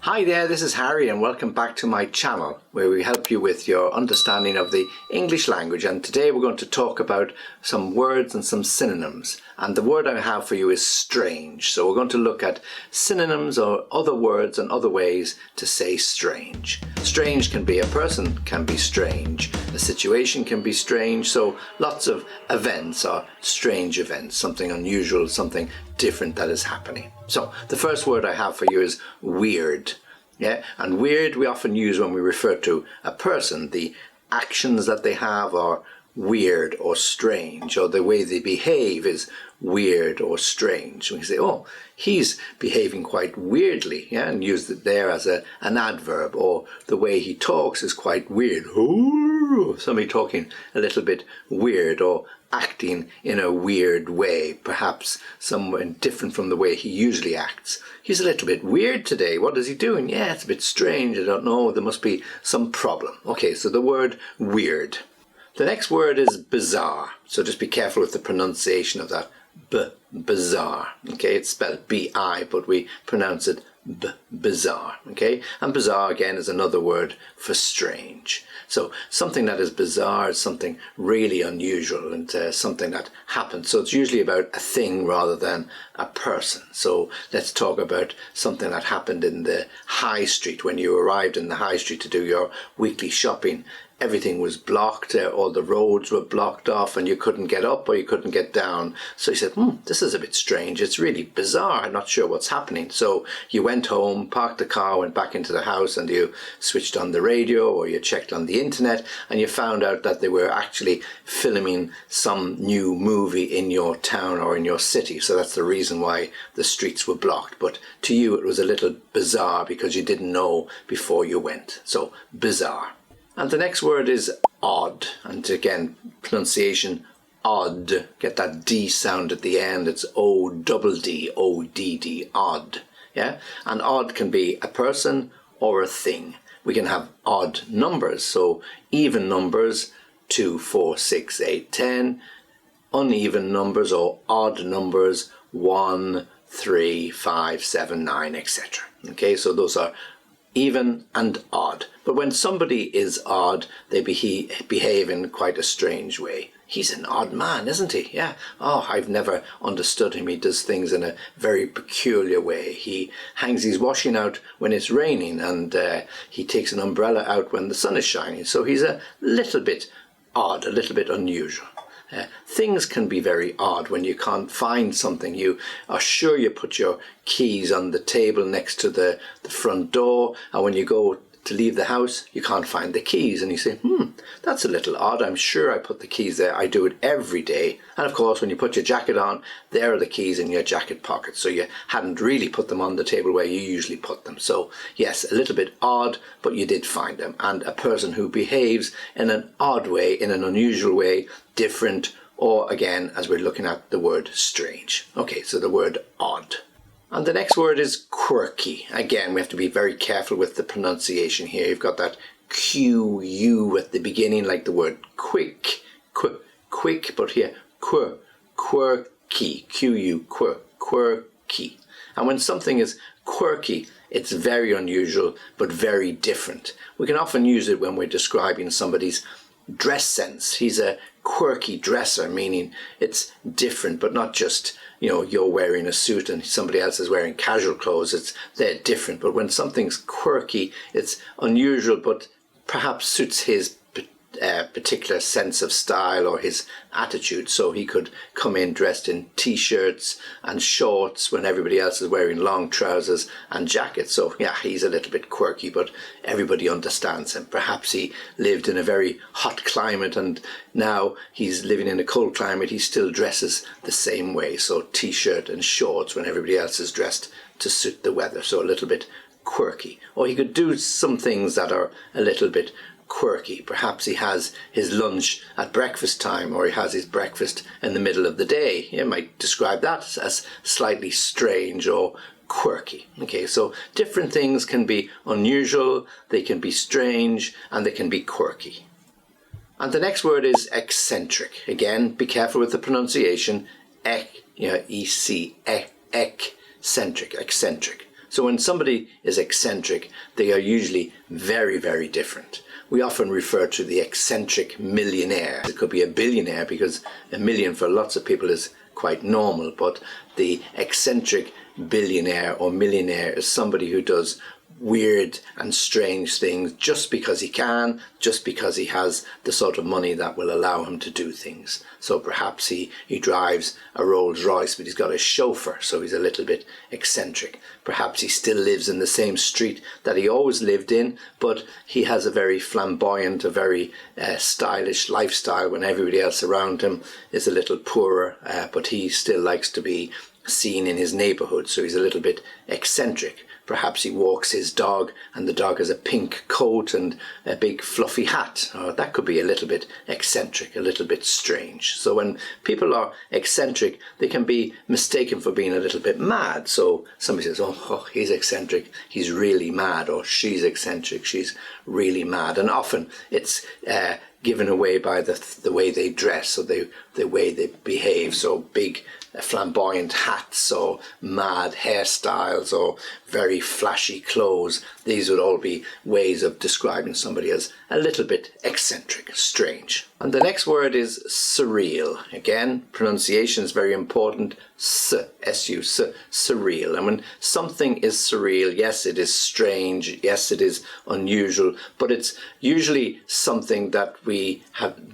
Hi there, this is Harry and welcome back to my channel where we help you with your understanding of the English language, and today we're going to talk about some words and some synonyms, and the word I have for you is strange. So we're going to look at synonyms or other words and other ways to say strange. Strange can be a person, can be strange, a situation can be strange, so lots of events are strange events, something unusual, something different that is happening. So the first word I have for you is weird. Yeah, and weird we often use when we refer to a person. The actions that they have are weird or strange, or the way they behave is weird or strange. We say, oh, he's behaving quite weirdly, yeah, and use it there as an adverb. Or the way he talks is quite weird. Ooh, somebody talking a little bit weird or acting in a weird way, perhaps somewhat different from the way he usually acts. He's a little bit weird today. What is he doing? Yeah, it's a bit strange. I don't know. There must be some problem. Okay, so the word weird. The next word is bizarre. So just be careful with the pronunciation of that. Bizarre. Okay, it's spelled B-I, but we pronounce it bizarre. Okay, and bizarre again is another word for strange. So something that is bizarre is something really unusual and something that happens. So it's usually about a thing rather than a person. So let's talk about something that happened in the high street. When you arrived in the high street to do your weekly shopping, everything was blocked, all the roads were blocked off and you couldn't get up or you couldn't get down. So you said, this is a bit strange, it's really bizarre, I'm not sure what's happening. So you went home, parked the car, went back into the house and you switched on the radio or you checked on the internet and you found out that they were actually filming some new movie in your town or in your city. So that's the reason why the streets were blocked. But to you it was a little bizarre because you didn't know before you went. So bizarre. And the next word is odd, and again, pronunciation odd. Get that D sound at the end. It's O-double-D, O-D-D, odd. Yeah, and odd can be a person or a thing. We can have odd numbers, so even numbers 2, 4, 6, 8, 10. Uneven numbers or odd numbers 1, 3, 5, 7, 9, etc. Okay, so those are even and odd. But when somebody is odd, they behave in quite a strange way. He's an odd man, isn't he? Yeah. Oh, I've never understood him. He does things in a very peculiar way. He hangs his washing out when it's raining and he takes an umbrella out when the sun is shining. So he's a little bit odd, a little bit unusual. Things can be very odd when you can't find something. You are sure you put your keys on the table next to the front door, and when you go to leave the house you can't find the keys and you say, that's a little odd, I'm sure I put the keys there, I do it every day. And of course when you put your jacket on, there are the keys in your jacket pocket, so you hadn't really put them on the table where you usually put them. So yes, a little bit odd, but you did find them. And a person who behaves in an odd way, in an unusual way, different, or again, as we're looking at the word strange. Okay, so the word odd. And the next word is quirky. Again, we have to be very careful with the pronunciation here. You've got that Q-U at the beginning, like the word quick, quick, but here, quirky, Q-U, quirky. And when something is quirky, it's very unusual, but very different. We can often use it when we're describing somebody's dress sense. He's a quirky dresser, meaning it's different, but not just, you're wearing a suit and somebody else is wearing casual clothes. They're different. But when something's quirky, it's unusual, but perhaps suits his particular sense of style or his attitude. So he could come in dressed in t-shirts and shorts when everybody else is wearing long trousers and jackets. So yeah, he's a little bit quirky, but everybody understands him. Perhaps he lived in a very hot climate and now he's living in a cold climate. He still dresses the same way. So t-shirt and shorts when everybody else is dressed to suit the weather. So a little bit quirky. Or he could do some things that are a little bit quirky. Perhaps he has his lunch at breakfast time, or he has his breakfast in the middle of the day. You might describe that as slightly strange or quirky. Okay, so different things can be unusual, they can be strange, and they can be quirky. And the next word is eccentric. Again, be careful with the pronunciation. E-C, eccentric, eccentric. So when somebody is eccentric, they are usually very, very different. We often refer to the eccentric millionaire. It could be a billionaire because a million for lots of people is quite normal, but the eccentric billionaire or millionaire is somebody who does weird and strange things just because he can, just because he has the sort of money that will allow him to do things. So perhaps he drives a Rolls Royce, but he's got a chauffeur, so he's a little bit eccentric. Perhaps he still lives in the same street that he always lived in, but he has a very flamboyant, a very stylish lifestyle when everybody else around him is a little poorer, but he still likes to be seen in his neighbourhood, so he's a little bit eccentric. Perhaps he walks his dog and the dog has a pink coat and a big fluffy hat. Or that could be a little bit eccentric, a little bit strange. So when people are eccentric, they can be mistaken for being a little bit mad. So somebody says, oh, he's eccentric, he's really mad, or she's eccentric, she's really mad. And often it's given away by the way they dress or the way they behave. So big flamboyant hats or mad hairstyles or very flashy clothes. These would all be ways of describing somebody as a little bit eccentric, strange. And the next word is surreal. Again, pronunciation is very important. S-U-S, surreal. And when something is surreal, yes, it is strange, yes, it is unusual, but it's usually something that we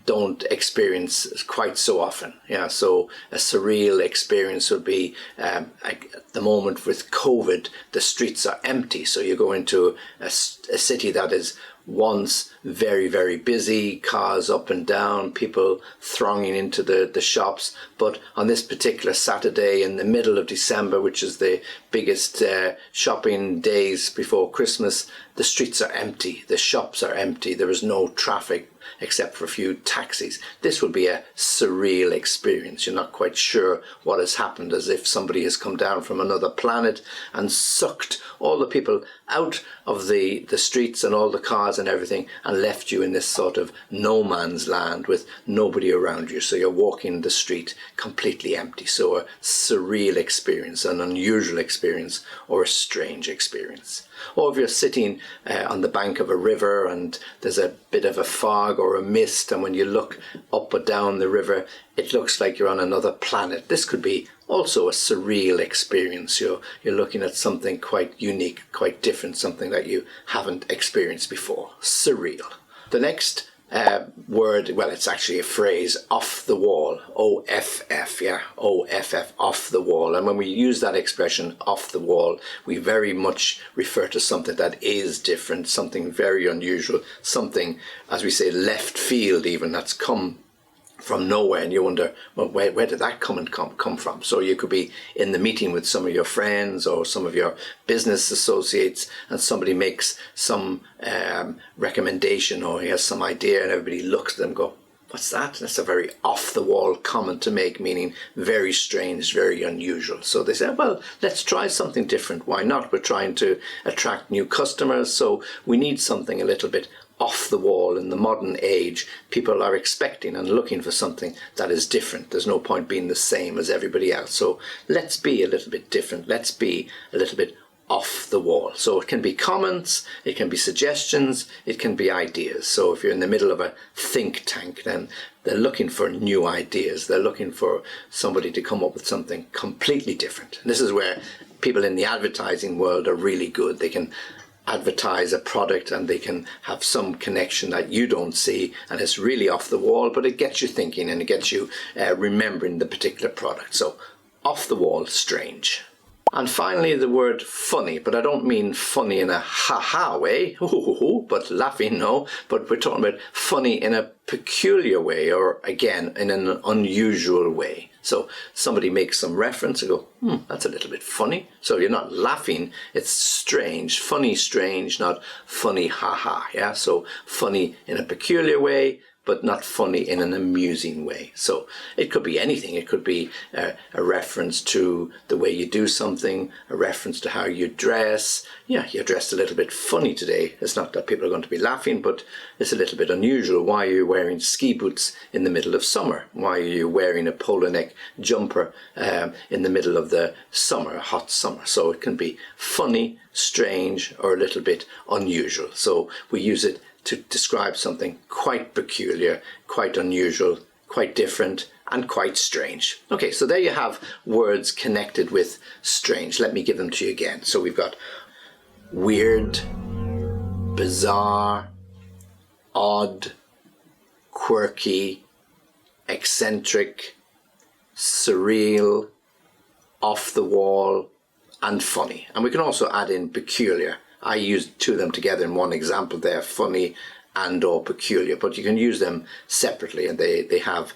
don't experience quite so often. Yeah, so a surreal experience would be like at the moment with COVID, the streets are empty. So you go into a city that is once very, very busy, cars up and down, people thronging into the shops. But on this particular Saturday in the middle of December, which is the biggest shopping days before Christmas, the streets are empty, the shops are empty, there is no traffic except for a few taxis. This would be a surreal experience. You're not quite sure what has happened, as if somebody has come down from another planet and sucked all the people out of the streets and all the cars and everything and left you in this sort of no man's land with nobody around you. So you're walking the street completely empty. So a surreal experience, an unusual experience, or a strange experience. Or if you're sitting on the bank of a river and there's a bit of a fog or a mist, and when you look up or down the river, it looks like you're on another planet. This could be also a surreal experience. You're looking at something quite unique, quite different, something that you haven't experienced before. Surreal. The next word, well, it's actually a phrase, off the wall, O-F-F, yeah, O-F-F, off the wall. And when we use that expression, off the wall, we very much refer to something that is different, something very unusual, something, as we say, left field even, that's come from nowhere, and you wonder, well, where did that come from? So you could be in the meeting with some of your friends or some of your business associates, and somebody makes some recommendation, or he has some idea, and everybody looks at them and go, what's that? That's a very off-the-wall comment to make, meaning very strange, very unusual. So they say, well, let's try something different. Why not? We're trying to attract new customers, so we need something a little bit off the wall. In the modern age, people are expecting and looking for something that is different. There's no point being the same as everybody else. So let's be a little bit different. Let's be a little bit off the wall. So it can be comments, it can be suggestions, it can be ideas. So if you're in the middle of a think tank, then they're looking for new ideas. They're looking for somebody to come up with something completely different. And this is where people in the advertising world are really good. They can advertise a product and they can have some connection that you don't see, and it's really off the wall, but it gets you thinking and it gets you remembering the particular product. So off the wall, strange. And finally, the word funny, but I don't mean funny in a ha-ha way, but laughing, no, but we're talking about funny in a peculiar way, or again, in an unusual way. So somebody makes some reference and go, that's a little bit funny. So you're not laughing, it's strange, funny, strange, not funny, ha-ha, yeah? So funny in a peculiar way, but not funny in an amusing way. So it could be anything. It could be a reference to the way you do something, a reference to how you dress. Yeah, you're dressed a little bit funny today. It's not that people are going to be laughing, but it's a little bit unusual. Why are you wearing ski boots in the middle of summer? Why are you wearing a polo neck jumper in the middle of the summer, a hot summer? So it can be funny, strange, or a little bit unusual. So we use it to describe something quite peculiar, quite unusual, quite different, and quite strange. Okay, so there you have words connected with strange. Let me give them to you again. So we've got weird, bizarre, odd, quirky, eccentric, surreal, off the wall, and funny. And we can also add in peculiar. I used two of them together in one example there, funny and or peculiar, but you can use them separately and they have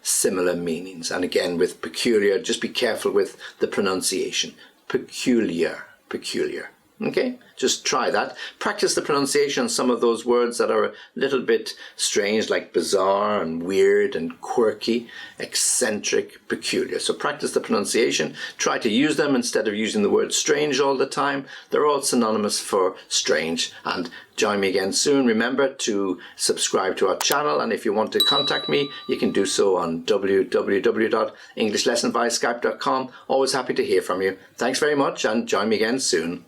similar meanings. And again, with peculiar, just be careful with the pronunciation. Peculiar, peculiar. Okay, just try that. Practice the pronunciation on some of those words that are a little bit strange, like bizarre and weird and quirky, eccentric, peculiar. So practice the pronunciation. Try to use them instead of using the word strange all the time. They're all synonymous for strange. And join me again soon. Remember to subscribe to our channel, and if you want to contact me, you can do so on www.englishlessonbyskype.com. Always happy to hear from you. Thanks very much, and join me again soon.